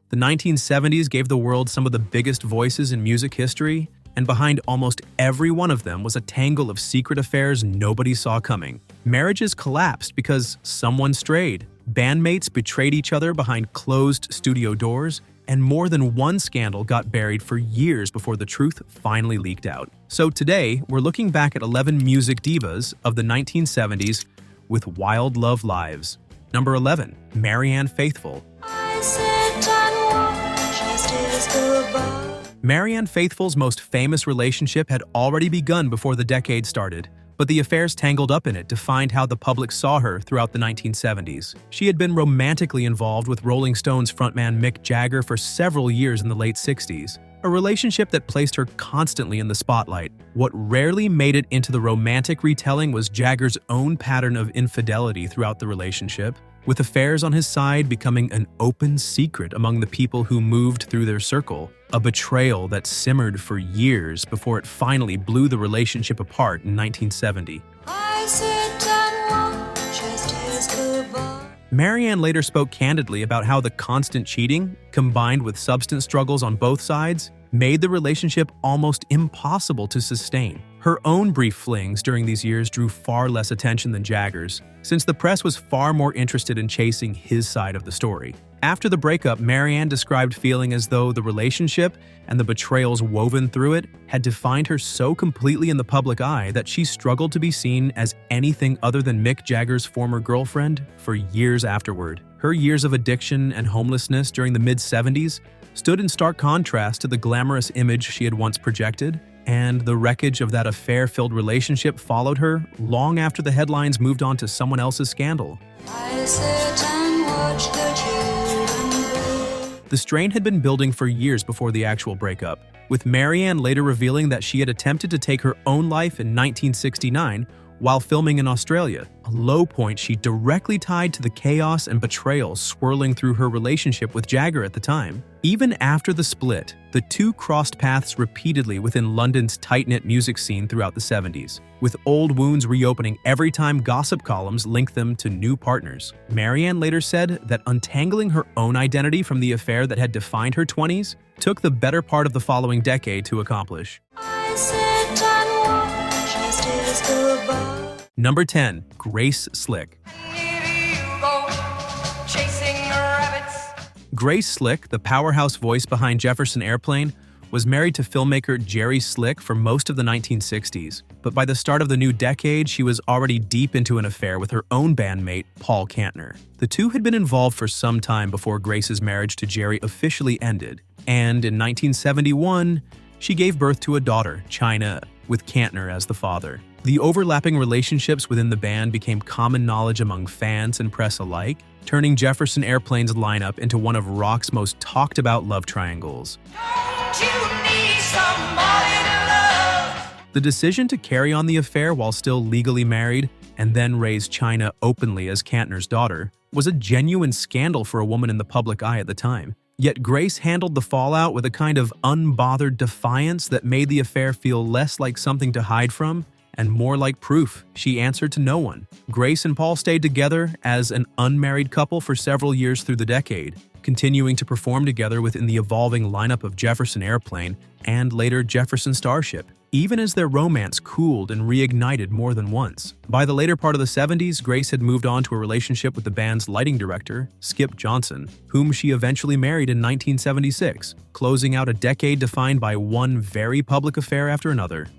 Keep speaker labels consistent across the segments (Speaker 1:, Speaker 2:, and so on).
Speaker 1: The 1970s gave the world some of the biggest voices in music history, and behind almost every one of them was a tangle of secret affairs nobody saw coming. Marriages collapsed because someone strayed, bandmates betrayed each other behind closed studio doors, and more than one scandal got buried for years before the truth finally leaked out. So today, we're looking back at 11 music divas of the 1970s with wild love lives. Number 11, Marianne Faithfull. Marianne Faithfull's most famous relationship had already begun before the decade started, but the affairs tangled up in it defined how the public saw her throughout the 1970s. She had been romantically involved with Rolling Stones frontman Mick Jagger for several years in the late 60s, a relationship that placed her constantly in the spotlight. What rarely made it into the romantic retelling was Jagger's own pattern of infidelity throughout the relationship, with affairs on his side becoming an open secret among the people who moved through their circle, a betrayal that simmered for years before it finally blew the relationship apart in 1970. Marianne later spoke candidly about how the constant cheating, combined with substance struggles on both sides, made the relationship almost impossible to sustain. Her own brief flings during these years drew far less attention than Jagger's, since the press was far more interested in chasing his side of the story. After the breakup, Marianne described feeling as though the relationship and the betrayals woven through it had defined her so completely in the public eye that she struggled to be seen as anything other than Mick Jagger's former girlfriend for years afterward. Her years of addiction and homelessness during the mid-70s stood in stark contrast to the glamorous image she had once projected, and the wreckage of that affair-filled relationship followed her long after the headlines moved on to someone else's scandal. The strain had been building for years before the actual breakup, with Marianne later revealing that she had attempted to take her own life in 1969 while filming in Australia, a low point she directly tied to the chaos and betrayal swirling through her relationship with Jagger at the time. Even after the split, the two crossed paths repeatedly within London's tight-knit music scene throughout the 70s, with old wounds reopening every time gossip columns linked them to new partners. Marianne later said that untangling her own identity from the affair that had defined her 20s took the better part of the following decade to accomplish. Number 10, Grace Slick. Grace Slick, the powerhouse voice behind Jefferson Airplane, was married to filmmaker Jerry Slick for most of the 1960s, but by the start of the new decade, she was already deep into an affair with her own bandmate, Paul Kantner. The two had been involved for some time before Grace's marriage to Jerry officially ended, and in 1971, she gave birth to a daughter, China, with Kantner as the father. The overlapping relationships within the band became common knowledge among fans and press alike, turning Jefferson Airplane's lineup into one of rock's most talked-about love triangles. Don't you need somebody to love? The decision to carry on the affair while still legally married and then raise China openly as Kantner's daughter was a genuine scandal for a woman in the public eye at the time. Yet Grace handled the fallout with a kind of unbothered defiance that made the affair feel less like something to hide from and more like proof she answered to no one. Grace and Paul stayed together as an unmarried couple for several years through the decade, continuing to perform together within the evolving lineup of Jefferson Airplane and later Jefferson Starship, even as their romance cooled and reignited more than once. By the later part of the 70s, Grace had moved on to a relationship with the band's lighting director, Skip Johnson, whom she eventually married in 1976, closing out a decade defined by one very public affair after another.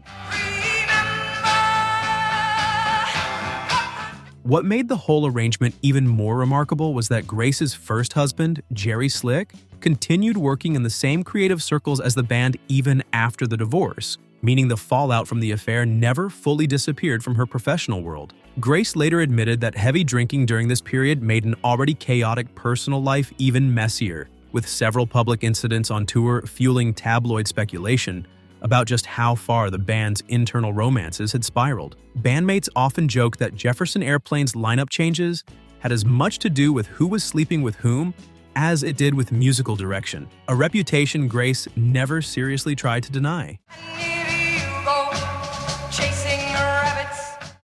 Speaker 1: What made the whole arrangement even more remarkable was that Grace's first husband, Jerry Slick, continued working in the same creative circles as the band even after the divorce, meaning the fallout from the affair never fully disappeared from her professional world. Grace later admitted that heavy drinking during this period made an already chaotic personal life even messier, with several public incidents on tour fueling tabloid speculation about just how far the band's internal romances had spiraled. Bandmates often joked that Jefferson Airplane's lineup changes had as much to do with who was sleeping with whom as it did with musical direction, a reputation Grace never seriously tried to deny.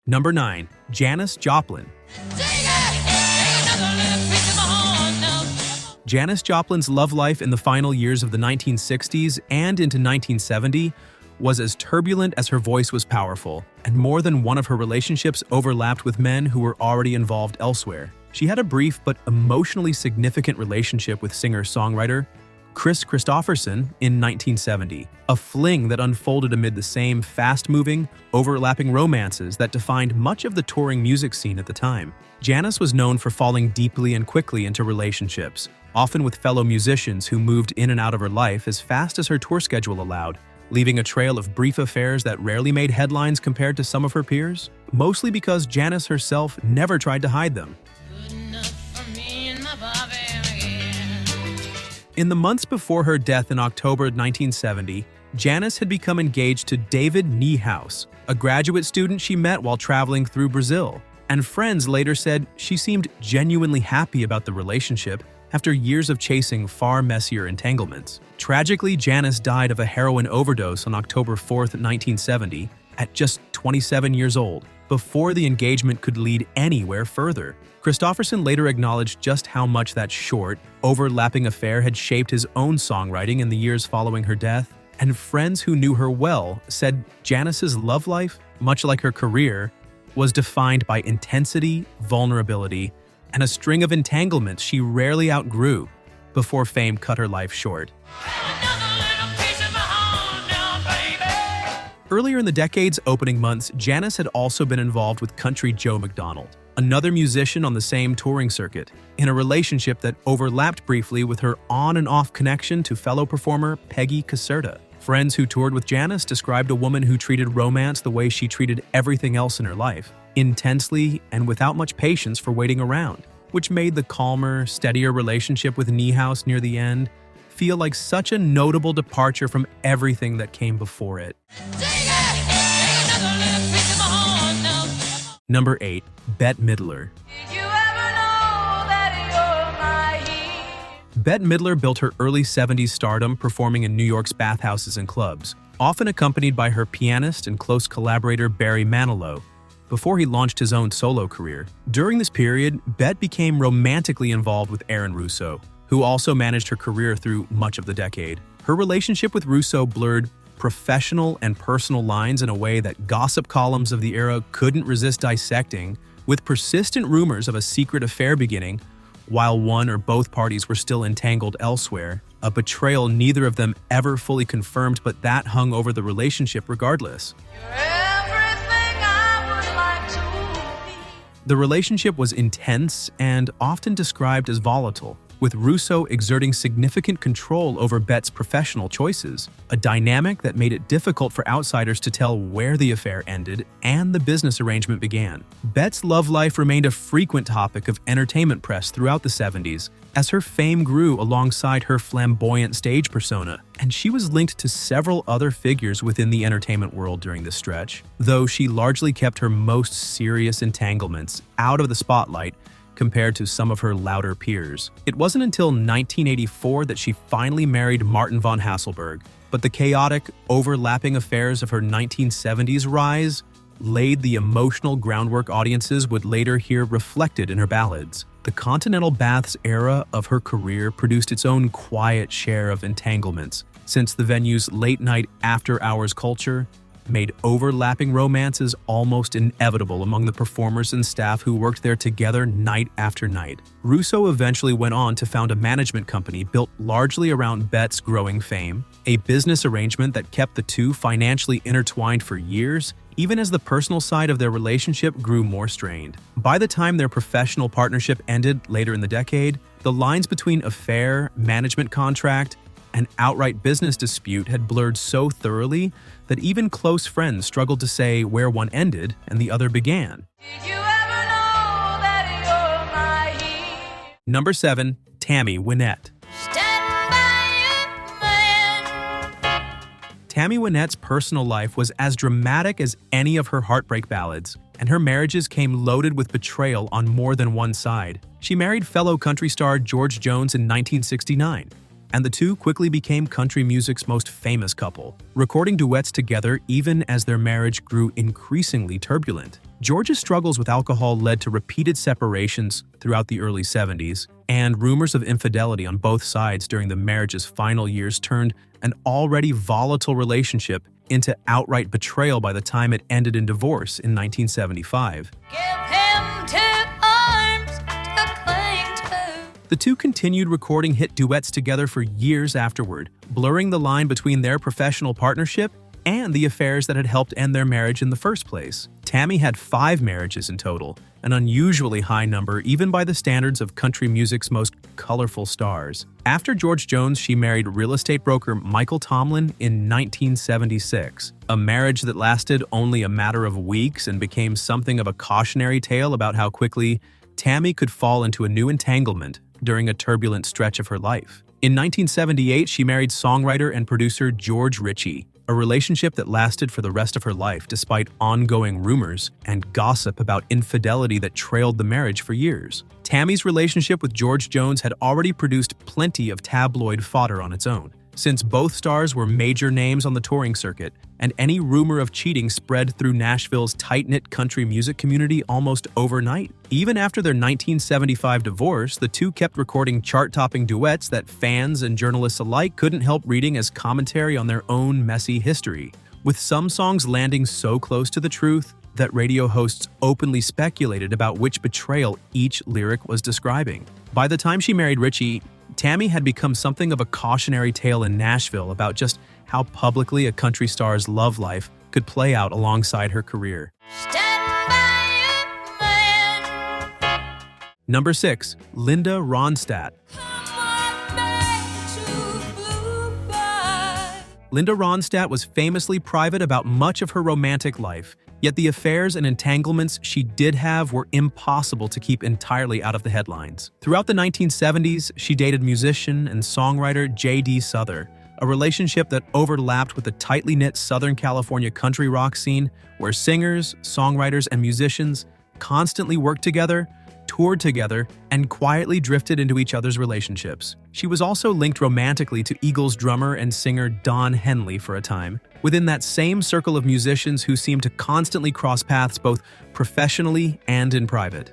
Speaker 1: Number 9. Janis Joplin. Janis Joplin's love life in the final years of the 1960s and into 1970 was as turbulent as her voice was powerful, and more than one of her relationships overlapped with men who were already involved elsewhere. She had a brief but emotionally significant relationship with singer-songwriter Chris Christopherson in 1970, a fling that unfolded amid the same fast-moving, overlapping romances that defined much of the touring music scene at the time. Janis was known for falling deeply and quickly into relationships, often with fellow musicians who moved in and out of her life as fast as her tour schedule allowed, leaving a trail of brief affairs that rarely made headlines compared to some of her peers, mostly because Janis herself never tried to hide them. In the months before her death in October 1970, Janis had become engaged to David Niehaus, a graduate student she met while traveling through Brazil, and friends later said she seemed genuinely happy about the relationship after years of chasing far messier entanglements. Tragically, Janis died of a heroin overdose on October 4, 1970, at just 27 years old, before the engagement could lead anywhere further. Christopherson later acknowledged just how much that short, overlapping affair had shaped his own songwriting in the years following her death, and friends who knew her well said Janis's love life, much like her career, was defined by intensity, vulnerability, and a string of entanglements she rarely outgrew before fame cut her life short. Earlier in the decade's opening months, Janis had also been involved with Country Joe McDonald, another musician on the same touring circuit, in a relationship that overlapped briefly with her on and off connection to fellow performer Peggy Caserta. Friends who toured with Janis described a woman who treated romance the way she treated everything else in her life, intensely and without much patience for waiting around, which made the calmer, steadier relationship with Niehaus near the end feel like such a notable departure from everything that came before it. Number 8. Bette Midler. Bette Midler built her early 70s stardom performing in New York's bathhouses and clubs, often accompanied by her pianist and close collaborator Barry Manilow, before he launched his own solo career. During this period, Bette became romantically involved with Aaron Russo, who also managed her career through much of the decade. Her relationship with Russo blurred professional and personal lines in a way that gossip columns of the era couldn't resist dissecting, with persistent rumors of a secret affair beginning while one or both parties were still entangled elsewhere, a betrayal neither of them ever fully confirmed, but that hung over the relationship regardless. The relationship was intense and often described as volatile, with Russo exerting significant control over Bette's professional choices, a dynamic that made it difficult for outsiders to tell where the affair ended and the business arrangement began. Bette's love life remained a frequent topic of entertainment press throughout the 70s, as her fame grew alongside her flamboyant stage persona, and she was linked to several other figures within the entertainment world during this stretch, though she largely kept her most serious entanglements out of the spotlight compared to some of her louder peers. It wasn't until 1984 that she finally married Martin von Hasselberg, but the chaotic, overlapping affairs of her 1970s rise laid the emotional groundwork audiences would later hear reflected in her ballads. The Continental Baths era of her career produced its own quiet share of entanglements, since the venue's late-night after-hours culture made overlapping romances almost inevitable among the performers and staff who worked there together night after night. Russo eventually went on to found a management company built largely around Bette's growing fame, a business arrangement that kept the two financially intertwined for years, even as the personal side of their relationship grew more strained. By the time their professional partnership ended later in the decade, the lines between affair, management contract, and outright business dispute had blurred so thoroughly that even close friends struggled to say where one ended and the other began. Number 7. Tammy Wynette. Tammy Wynette's personal life was as dramatic as any of her heartbreak ballads, and her marriages came loaded with betrayal on more than one side. She married fellow country star George Jones in 1969, and the two quickly became country music's most famous couple, recording duets together even as their marriage grew increasingly turbulent. George's struggles with alcohol led to repeated separations throughout the early 70s, and rumors of infidelity on both sides during the marriage's final years turned an already volatile relationship into outright betrayal by the time it ended in divorce in 1975. The two continued recording hit duets together for years afterward, blurring the line between their professional partnership and the affairs that had helped end their marriage in the first place. Tammy had 5 marriages in total, an unusually high number even by the standards of country music's most colorful stars. After George Jones, she married real estate broker Michael Tomlin in 1976, a marriage that lasted only a matter of weeks and became something of a cautionary tale about how quickly Tammy could fall into a new entanglement during a turbulent stretch of her life. In 1978, she married songwriter and producer George Ritchie, a relationship that lasted for the rest of her life despite ongoing rumors and gossip about infidelity that trailed the marriage for years. Tammy's relationship with George Jones had already produced plenty of tabloid fodder on its own, since both stars were major names on the touring circuit, and any rumor of cheating spread through Nashville's tight-knit country music community almost overnight. Even after their 1975 divorce, the two kept recording chart-topping duets that fans and journalists alike couldn't help reading as commentary on their own messy history, with some songs landing so close to the truth that radio hosts openly speculated about which betrayal each lyric was describing. By the time she married Ritchie, Tammy had become something of a cautionary tale in Nashville about just how publicly a country star's love life could play out alongside her career. Number 6. Linda Ronstadt. Linda Ronstadt was famously private about much of her romantic life, yet the affairs and entanglements she did have were impossible to keep entirely out of the headlines. Throughout the 1970s, she dated musician and songwriter J.D. Souther, a relationship that overlapped with the tightly knit Southern California country rock scene where singers, songwriters, and musicians constantly worked together, toured together, and quietly drifted into each other's relationships. She was also linked romantically to Eagles drummer and singer Don Henley for a time, within that same circle of musicians who seemed to constantly cross paths both professionally and in private.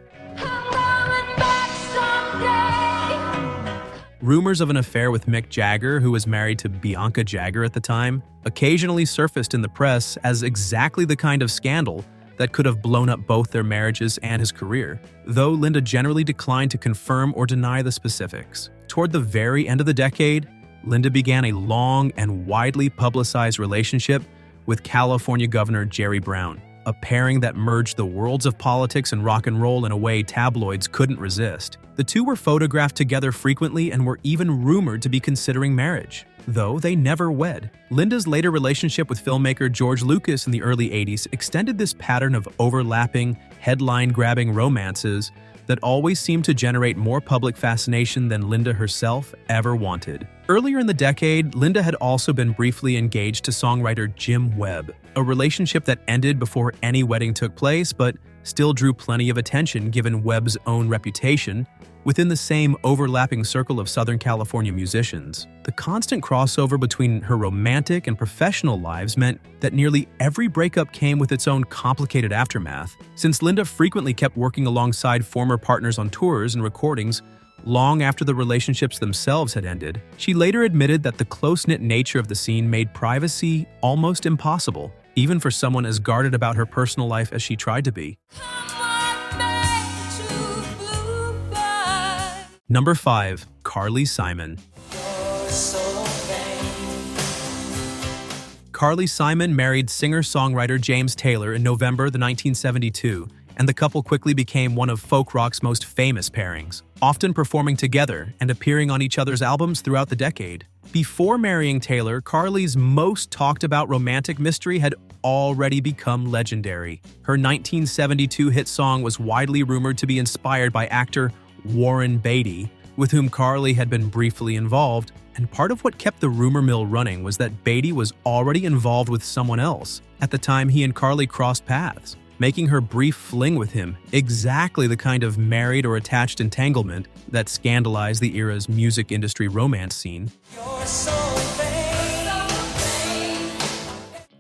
Speaker 1: Rumors of an affair with Mick Jagger, who was married to Bianca Jagger at the time, occasionally surfaced in the press as exactly the kind of scandal that could have blown up both their marriages and his career, though Linda generally declined to confirm or deny the specifics. Toward the very end of the decade, Linda began a long and widely publicized relationship with California Governor Jerry Brown, a pairing that merged the worlds of politics and rock and roll in a way tabloids couldn't resist. The two were photographed together frequently and were even rumored to be considering marriage, though they never wed. Linda's later relationship with filmmaker George Lucas in the early 80s extended this pattern of overlapping, headline-grabbing romances that always seemed to generate more public fascination than Linda herself ever wanted. Earlier in the decade, Linda had also been briefly engaged to songwriter Jim Webb, a relationship that ended before any wedding took place but still drew plenty of attention given Webb's own reputation within the same overlapping circle of Southern California musicians. The constant crossover between her romantic and professional lives meant that nearly every breakup came with its own complicated aftermath, since Linda frequently kept working alongside former partners on tours and recordings long after the relationships themselves had ended. She later admitted that the close-knit nature of the scene made privacy almost impossible, even for someone as guarded about her personal life as she tried to be. Number 5. Carly Simon. Carly Simon married singer-songwriter James Taylor in November 1972, and the couple quickly became one of folk rock's most famous pairings, often performing together and appearing on each other's albums throughout the decade. Before marrying Taylor, Carly's most talked-about romantic mystery had already become legendary. Her 1972 hit song was widely rumored to be inspired by actor Warren Beatty, with whom Carly had been briefly involved, and part of what kept the rumor mill running was that Beatty was already involved with someone else at the time he and Carly crossed paths. making her brief fling with him exactly the kind of married or attached entanglement that scandalized the era's music industry romance scene.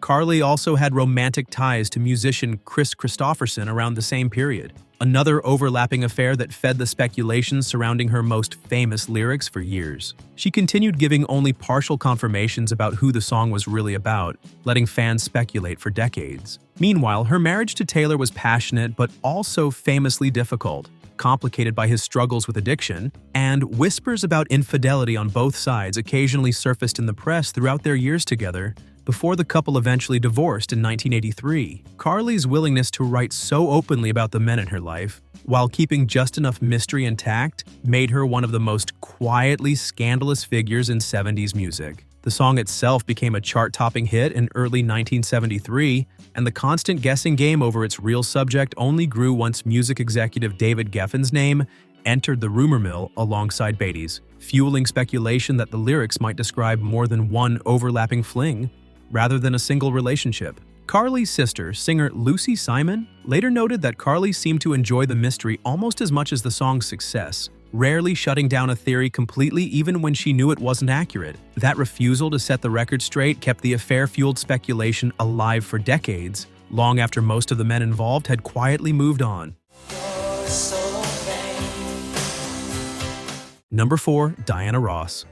Speaker 1: Carly also had romantic ties to musician Chris Christopherson around the same period, another overlapping affair that fed the speculation surrounding her most famous lyrics for years. She continued giving only partial confirmations about who the song was really about, letting fans speculate for decades. Meanwhile, her marriage to Taylor was passionate but also famously difficult, complicated by his struggles with addiction, and whispers about infidelity on both sides occasionally surfaced in the press throughout their years together, before the couple eventually divorced in 1983. Carly's willingness to write so openly about the men in her life, while keeping just enough mystery intact, made her one of the most quietly scandalous figures in 70s music. The song itself became a chart-topping hit in early 1973, and the constant guessing game over its real subject only grew once music executive David Geffen's name entered the rumor mill alongside Beatty's, fueling speculation that the lyrics might describe more than one overlapping fling, rather than a single relationship. Carly's sister, singer Lucy Simon, later noted that Carly seemed to enjoy the mystery almost as much as the song's success, rarely shutting down a theory completely even when she knew it wasn't accurate. That refusal to set the record straight kept the affair-fueled speculation alive for decades, long after most of the men involved had quietly moved on. Number 4. Diana Ross.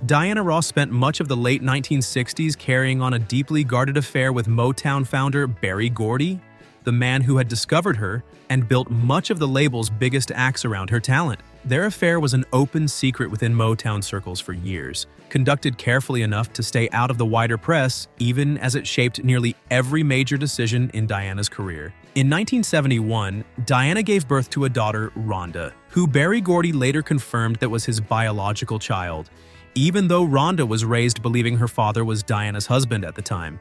Speaker 1: Diana Ross spent much of the late 1960s carrying on a deeply guarded affair with Motown founder Berry Gordy, the man who had discovered her and built much of the label's biggest acts around her talent. Their affair was an open secret within Motown circles for years, conducted carefully enough to stay out of the wider press, even as it shaped nearly every major decision in Diana's career. In 1971, Diana gave birth to a daughter, Rhonda, who Berry Gordy later confirmed that was his biological child, even though Rhonda was raised believing her father was Diana's husband at the time.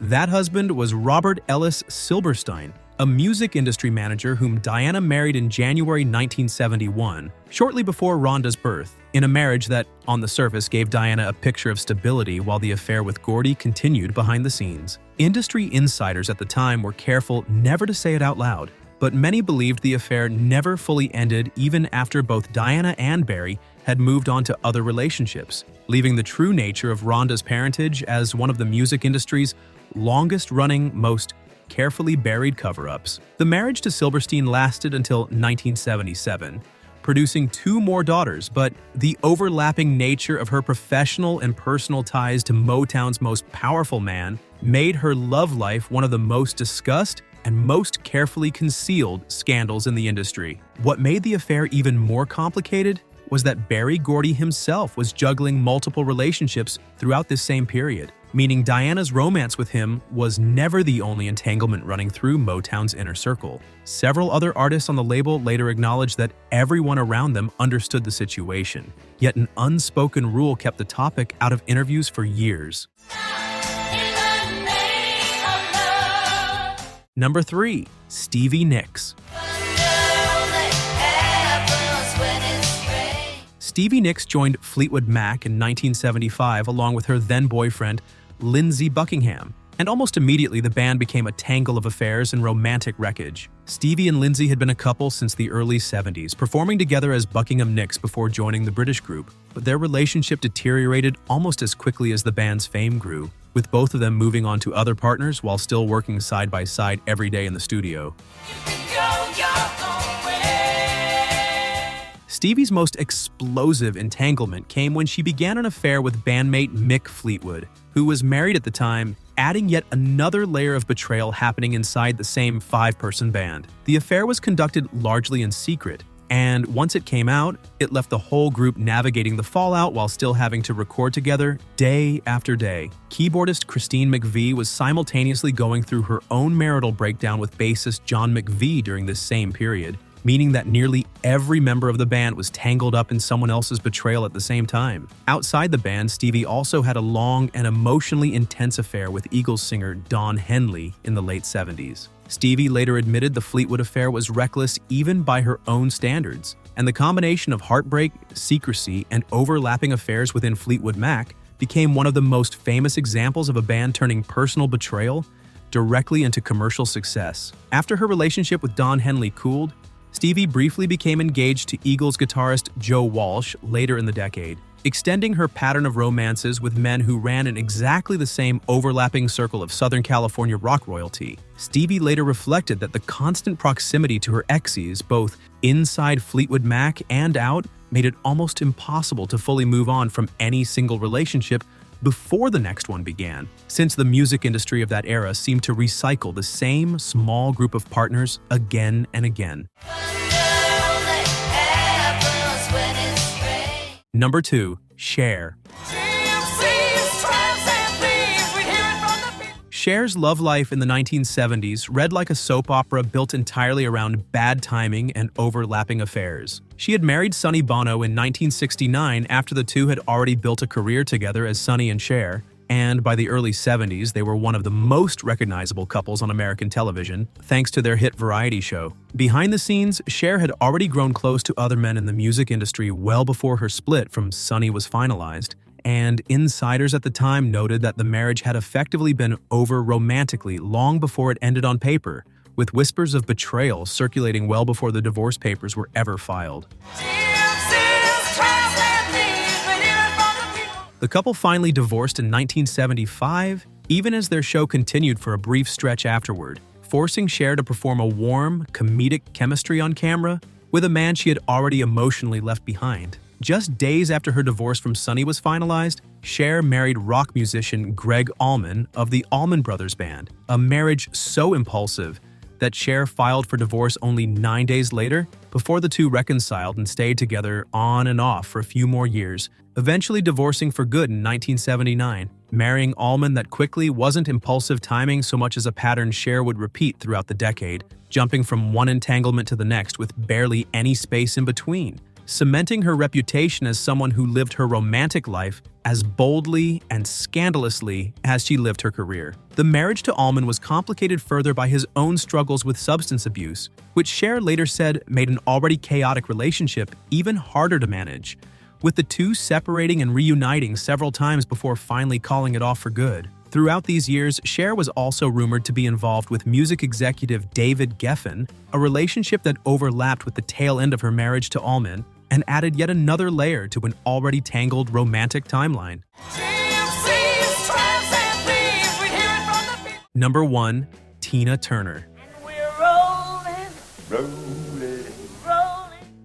Speaker 1: That husband was Robert Ellis Silberstein, a music industry manager whom Diana married in January 1971, shortly before Rhonda's birth, in a marriage that, on the surface, gave Diana a picture of stability while the affair with Gordy continued behind the scenes. Industry insiders at the time were careful never to say it out loud, but many believed the affair never fully ended even after both Diana and Berry had moved on to other relationships, leaving the true nature of Rhonda's parentage as one of the music industry's longest-running, most carefully buried cover-ups. The marriage to Silberstein lasted until 1977, producing 2 more daughters, but the overlapping nature of her professional and personal ties to Motown's most powerful man made her love life one of the most discussed and most carefully concealed scandals in the industry. What made the affair even more complicated was that Berry Gordy himself was juggling multiple relationships throughout this same period, meaning Diana's romance with him was never the only entanglement running through Motown's inner circle. Several other artists on the label later acknowledged that everyone around them understood the situation, yet an unspoken rule kept the topic out of interviews for years. Number 3. Stevie Nicks. Stevie Nicks joined Fleetwood Mac in 1975 along with her then-boyfriend, Lindsey Buckingham, and almost immediately the band became a tangle of affairs and romantic wreckage. Stevie and Lindsey had been a couple since the early 70s, performing together as Buckingham Nicks before joining the British group, but their relationship deteriorated almost as quickly as the band's fame grew, with both of them moving on to other partners while still working side by side every day in the studio. Stevie's most explosive entanglement came when she began an affair with bandmate Mick Fleetwood, who was married at the time, adding yet another layer of betrayal happening inside the same 5-person band. The affair was conducted largely in secret, and once it came out, it left the whole group navigating the fallout while still having to record together day after day. Keyboardist Christine McVie was simultaneously going through her own marital breakdown with bassist John McVie during this same period, meaning that nearly every member of the band was tangled up in someone else's betrayal at the same time. Outside the band, Stevie also had a long and emotionally intense affair with Eagles singer Don Henley in the late 70s. Stevie later admitted the Fleetwood affair was reckless even by her own standards, and the combination of heartbreak, secrecy, and overlapping affairs within Fleetwood Mac became one of the most famous examples of a band turning personal betrayal directly into commercial success. After her relationship with Don Henley cooled, Stevie briefly became engaged to Eagles guitarist Joe Walsh later in the decade, extending her pattern of romances with men who ran in exactly the same overlapping circle of Southern California rock royalty. Stevie later reflected that the constant proximity to her exes, both inside Fleetwood Mac and out, made it almost impossible to fully move on from any single relationship before the next one began, since the music industry of that era seemed to recycle the same small group of partners again and again. Number 2. Cher. Cher's love life in the 1970s read like a soap opera built entirely around bad timing and overlapping affairs. She had married Sonny Bono in 1969 after the two had already built a career together as Sonny and Cher, and by the early 70s they were one of the most recognizable couples on American television, thanks to their hit variety show. Behind the scenes, Cher had already grown close to other men in the music industry well before her split from Sonny was finalized, and insiders at the time noted that the marriage had effectively been over romantically long before it ended on paper, with whispers of betrayal circulating well before the divorce papers were ever filed. The couple finally divorced in 1975, even as their show continued for a brief stretch afterward, forcing Cher to perform a warm, comedic chemistry on camera with a man she had already emotionally left behind. Just days after her divorce from Sonny was finalized, Cher married rock musician Greg Allman of the Allman Brothers Band, a marriage so impulsive that Cher filed for divorce only 9 days later, before the two reconciled and stayed together on and off for a few more years, eventually divorcing for good in 1979. Marrying Allman that quickly wasn't impulsive timing so much as a pattern Cher would repeat throughout the decade, jumping from one entanglement to the next with barely any space in between, cementing her reputation as someone who lived her romantic life as boldly and scandalously as she lived her career. The marriage to Allman was complicated further by his own struggles with substance abuse, which Cher later said made an already chaotic relationship even harder to manage, with the two separating and reuniting several times before finally calling it off for good. Throughout these years, Cher was also rumored to be involved with music executive David Geffen, a relationship that overlapped with the tail end of her marriage to Allman and added yet another layer to an already tangled romantic timeline. Number 1. Tina Turner.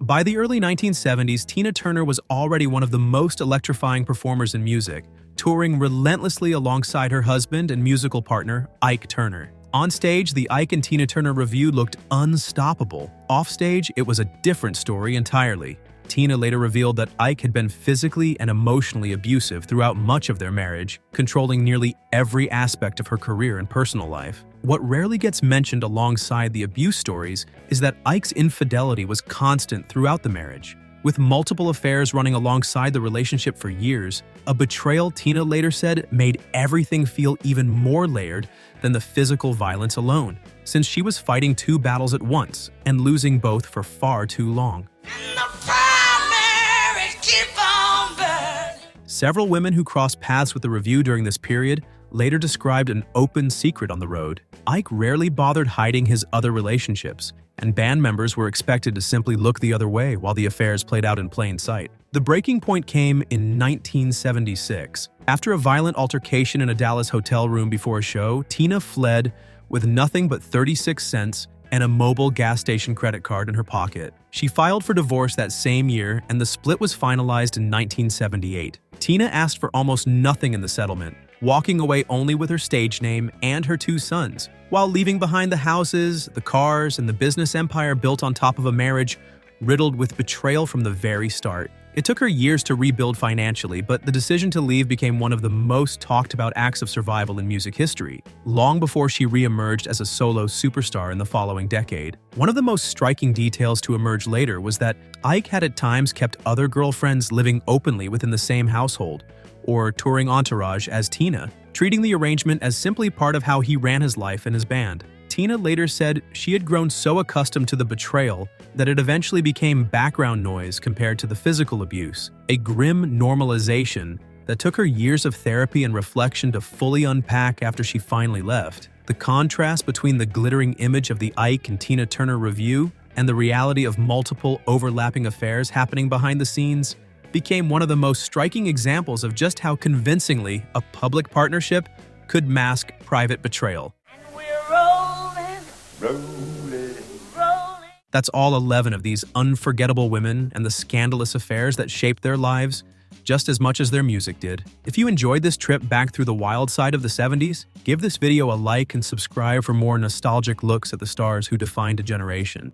Speaker 1: By the early 1970s, Tina Turner was already one of the most electrifying performers in music, touring relentlessly alongside her husband and musical partner, Ike Turner. On stage, the Ike and Tina Turner revue looked unstoppable. Offstage, it was a different story entirely. Tina later revealed that Ike had been physically and emotionally abusive throughout much of their marriage, controlling nearly every aspect of her career and personal life. What rarely gets mentioned alongside the abuse stories is that Ike's infidelity was constant throughout the marriage. With multiple affairs running alongside the relationship for years, a betrayal, Tina later said, made everything feel even more layered than the physical violence alone, since she was fighting two battles at once and losing both for far too long. Several women who crossed paths with the revue during this period later described an open secret on the road. Ike rarely bothered hiding his other relationships, and band members were expected to simply look the other way while the affairs played out in plain sight. The breaking point came in 1976. After a violent altercation in a Dallas hotel room before a show, Tina fled with nothing but 36 cents and a mobile gas station credit card in her pocket. She filed for divorce that same year, and the split was finalized in 1978. Tina asked for almost nothing in the settlement, walking away only with her stage name and her two sons, while leaving behind the houses, the cars, and the business empire built on top of a marriage riddled with betrayal from the very start. It took her years to rebuild financially, but the decision to leave became one of the most talked about acts of survival in music history, long before she re-emerged as a solo superstar in the following decade. One of the most striking details to emerge later was that Ike had at times kept other girlfriends living openly within the same household, or touring entourage as Tina, treating the arrangement as simply part of how he ran his life and his band. Tina later said she had grown so accustomed to the betrayal that it eventually became background noise compared to the physical abuse, a grim normalization that took her years of therapy and reflection to fully unpack after she finally left. The contrast between the glittering image of the Ike and Tina Turner review and the reality of multiple overlapping affairs happening behind the scenes became one of the most striking examples of just how convincingly a public partnership could mask private betrayal.
Speaker 2: And we're rolling.
Speaker 1: That's all 11 of these unforgettable women and the scandalous affairs that shaped their lives just as much as their music did. If you enjoyed this trip back through the wild side of the 70s, give this video a like and subscribe for more nostalgic looks at the stars who defined a generation.